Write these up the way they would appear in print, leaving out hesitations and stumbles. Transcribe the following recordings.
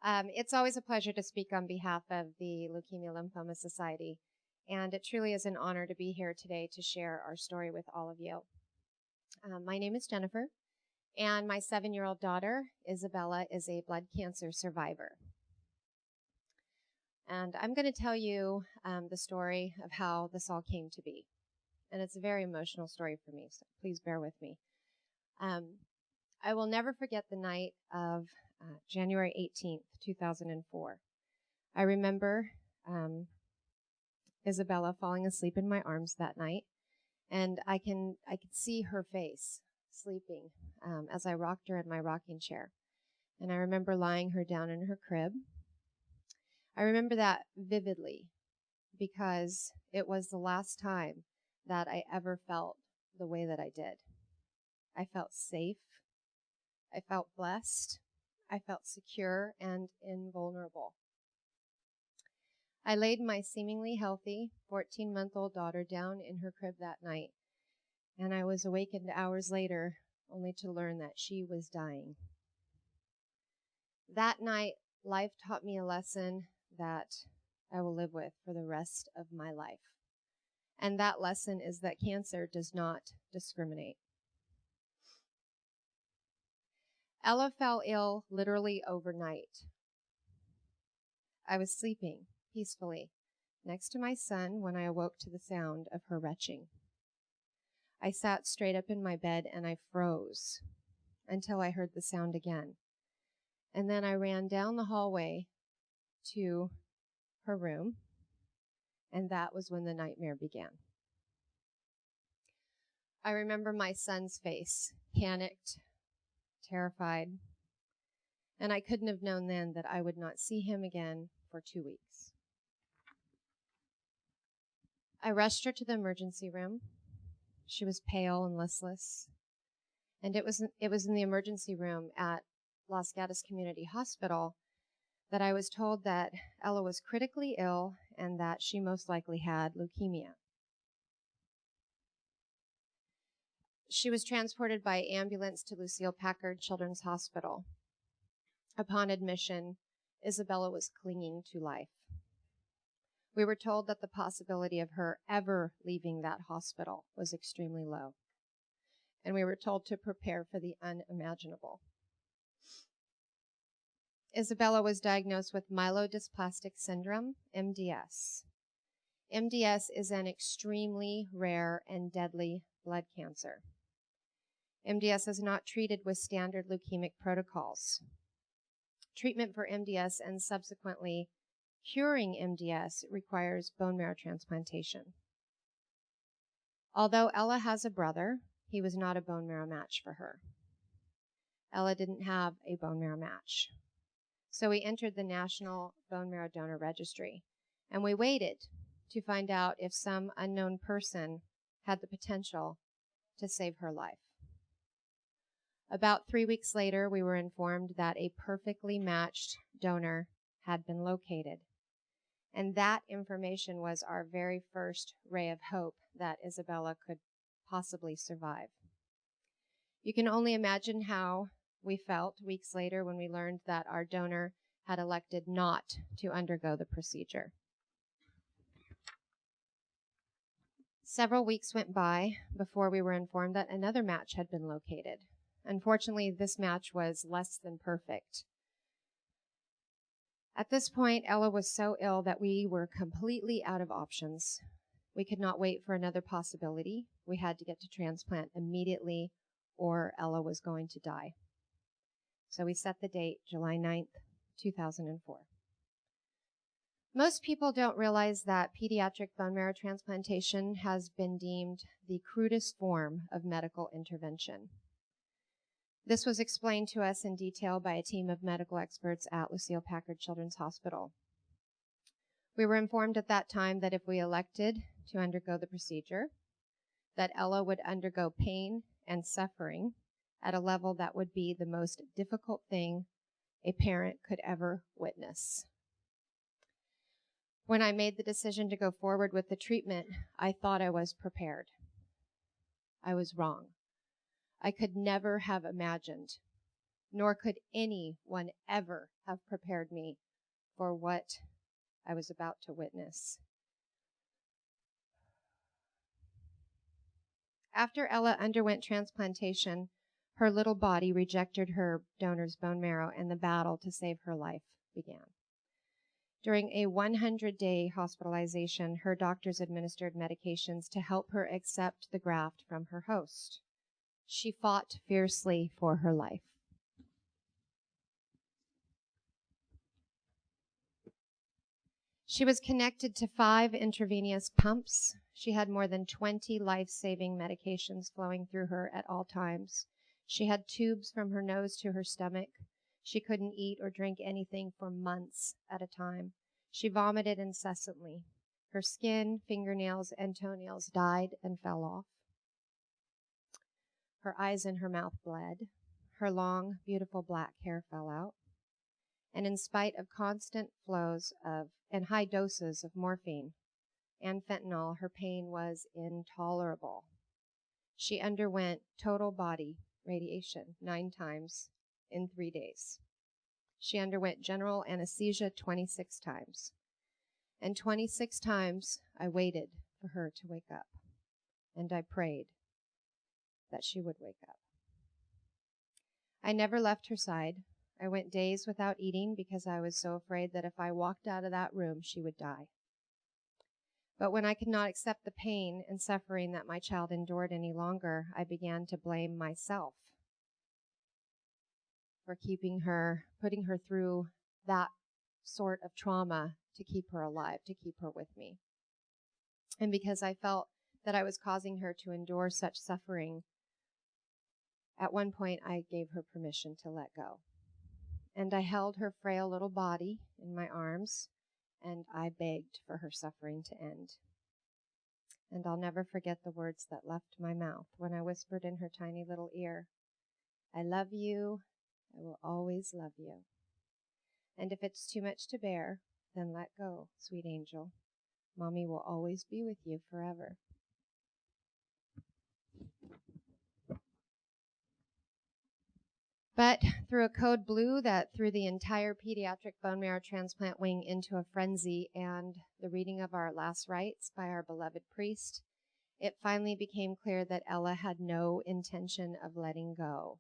It's always a pleasure to speak on behalf of the Leukemia Lymphoma Society, and it truly is an honor to be here today to share our story with all of you. My name is Jennifer, and my 7-year-old daughter, Isabella, is a blood cancer survivor. And I'm going to tell you the story of how this all came to be. And it's a very emotional story for me, so please bear with me. I will never forget the night of January 18th, 2004. I remember Isabella falling asleep in my arms that night, and I could see her face sleeping as I rocked her in my rocking chair. And I remember lying her down in her crib. I remember that vividly because it was the last time that I ever felt the way that I did. I felt safe. I felt blessed. I felt secure and invulnerable. I laid my seemingly healthy 14-month-old daughter down in her crib that night, and I was awakened hours later only to learn that she was dying. That night, life taught me a lesson that I will live with for the rest of my life. And that lesson is that cancer does not discriminate. Ella fell ill literally overnight. I was sleeping peacefully next to my son when I awoke to the sound of her retching. I sat straight up in my bed and I froze until I heard the sound again. And then I ran down the hallway to her room, and that was when the nightmare began. I remember my son's face, panicked, terrified, and I couldn't have known then that I would not see him again for 2 weeks. I rushed her to the emergency room. She was pale and listless, and it was in the emergency room at Los Gatos Community Hospital that I was told that Ella was critically ill and that she most likely had leukemia. She was transported by ambulance to Lucille Packard Children's Hospital. Upon admission, Isabella was clinging to life. We were told that the possibility of her ever leaving that hospital was extremely low, and we were told to prepare for the unimaginable. Isabella was diagnosed with myelodysplastic syndrome, MDS. MDS is an extremely rare and deadly blood cancer. MDS is not treated with standard leukemic protocols. Treatment for MDS and subsequently curing MDS requires bone marrow transplantation. Although Ella has a brother, he was not a bone marrow match for her. Ella didn't have a bone marrow match. So we entered the National Bone Marrow Donor Registry, and we waited to find out if some unknown person had the potential to save her life. About 3 weeks later, we were informed that a perfectly matched donor had been located. And that information was our very first ray of hope that Isabella could possibly survive. You can only imagine how we felt weeks later when we learned that our donor had elected not to undergo the procedure. Several weeks went by before we were informed that another match had been located. Unfortunately, this match was less than perfect. At this point, Ella was so ill that we were completely out of options. We could not wait for another possibility. We had to get to transplant immediately, or Ella was going to die. So we set the date, July 9th, 2004. Most people don't realize that pediatric bone marrow transplantation has been deemed the crudest form of medical intervention. This was explained to us in detail by a team of medical experts at Lucille Packard Children's Hospital. We were informed at that time that if we elected to undergo the procedure, that Ella would undergo pain and suffering at a level that would be the most difficult thing a parent could ever witness. When I made the decision to go forward with the treatment, I thought I was prepared. I was wrong. I could never have imagined nor could anyone ever have prepared me for what I was about to witness. After Ella underwent transplantation, her little body rejected her donor's bone marrow, and the battle to save her life began. During a 100-day hospitalization, her doctors administered medications to help her accept the graft from her host. She fought fiercely for her life. She was connected to 5 intravenous pumps. She had more than 20 life-saving medications flowing through her at all times. She had tubes from her nose to her stomach. She couldn't eat or drink anything for months at a time. She vomited incessantly. Her skin, fingernails, and toenails died and fell off. Her eyes and her mouth bled. Her long, beautiful black hair fell out. And in spite of constant flows of and high doses of morphine and fentanyl, her pain was intolerable. She underwent total body radiation 9 times in 3 days. She underwent general anesthesia 26 times. And 26 times I waited for her to wake up. And I prayed that she would wake up. I never left her side. I went days without eating because I was so afraid that if I walked out of that room, she would die. But when I could not accept the pain and suffering that my child endured any longer, I began to blame myself for putting her through that sort of trauma to keep her alive, to keep her with me. And because I felt that I was causing her to endure such suffering, at one point I gave her permission to let go. And I held her frail little body in my arms, and I begged for her suffering to end. And I'll never forget the words that left my mouth when I whispered in her tiny little ear, "I love you. I will always love you. And if it's too much to bear, then let go, sweet angel. Mommy will always be with you forever." But through a code blue that threw the entire pediatric bone marrow transplant wing into a frenzy and the reading of our last rites by our beloved priest, it finally became clear that Ella had no intention of letting go.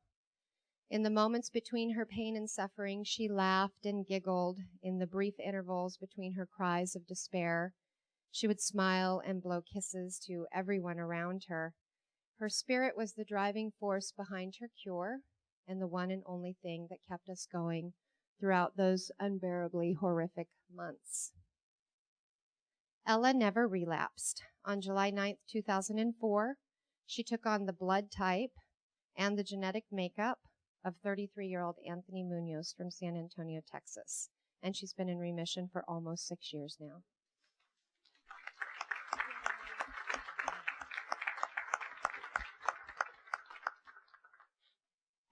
In the moments between her pain and suffering, she laughed and giggled. In the brief intervals between her cries of despair, she would smile and blow kisses to everyone around her. Her spirit was the driving force behind her cure, and the one and only thing that kept us going throughout those unbearably horrific months. Ella never relapsed. On July 9th, 2004, she took on the blood type and the genetic makeup of 33-year-old Anthony Munoz from San Antonio, Texas, and she's been in remission for almost 6 years now.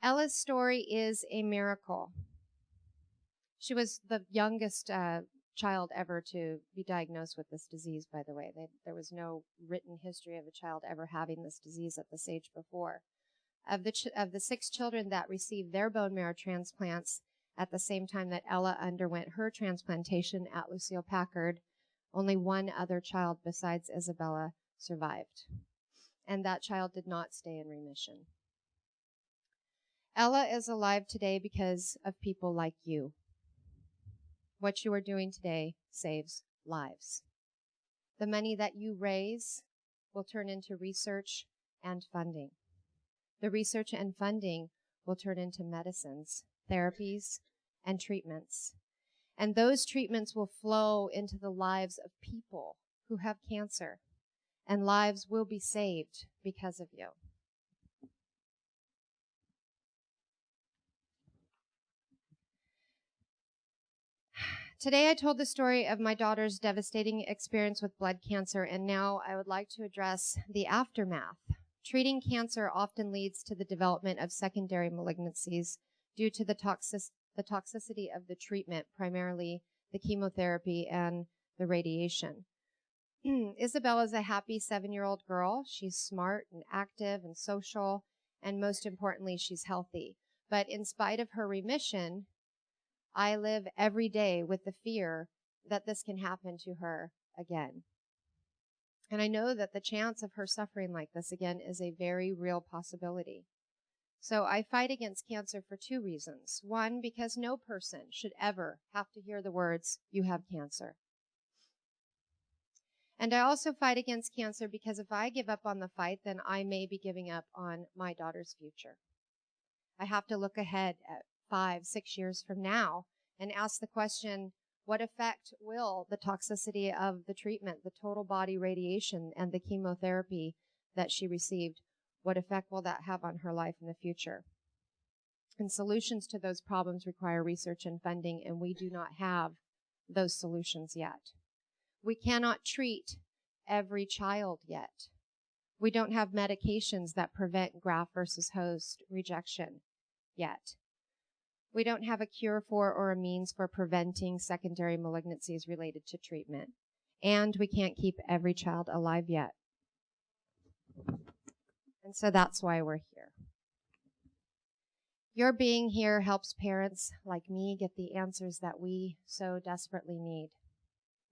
Ella's story is a miracle. She was the youngest child ever to be diagnosed with this disease, by the way. There was no written history of a child ever having this disease at this age before. Of the 6 children that received their bone marrow transplants at the same time that Ella underwent her transplantation at Lucile Packard, only one other child besides Isabella survived. And that child did not stay in remission. Ella is alive today because of people like you. What you are doing today saves lives. The money that you raise will turn into research and funding. The research and funding will turn into medicines, therapies, and treatments. And those treatments will flow into the lives of people who have cancer, and lives will be saved because of you. Today I told the story of my daughter's devastating experience with blood cancer, and now I would like to address the aftermath. Treating cancer often leads to the development of secondary malignancies due to the toxicity of the treatment, primarily the chemotherapy and the radiation. Isabella is a happy 7-year-old girl. She's smart and active and social, and most importantly, she's healthy. But in spite of her remission, I live every day with the fear that this can happen to her again. And I know that the chance of her suffering like this again is a very real possibility. So I fight against cancer for two reasons. One, because no person should ever have to hear the words, "You have cancer." And I also fight against cancer because if I give up on the fight, then I may be giving up on my daughter's future. I have to look ahead at 5, 6 years from now and ask the question, what effect will the toxicity of the treatment, the total body radiation and the chemotherapy that she received, what effect will that have on her life in the future? And solutions to those problems require research and funding, and we do not have those solutions yet. We cannot treat every child yet. We don't have medications that prevent graft versus host rejection yet. We don't have a cure for or a means for preventing secondary malignancies related to treatment. And we can't keep every child alive yet. And so that's why we're here. Your being here helps parents like me get the answers that we so desperately need.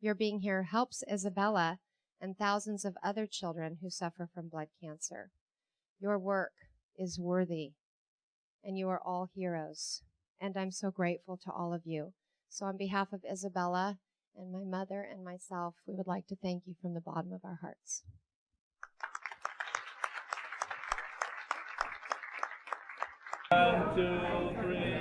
Your being here helps Isabella and thousands of other children who suffer from blood cancer. Your work is worthy, and you are all heroes. And I'm so grateful to all of you. So on behalf of Isabella and my mother and myself, we would like to thank you from the bottom of our hearts. 1, 2, 3.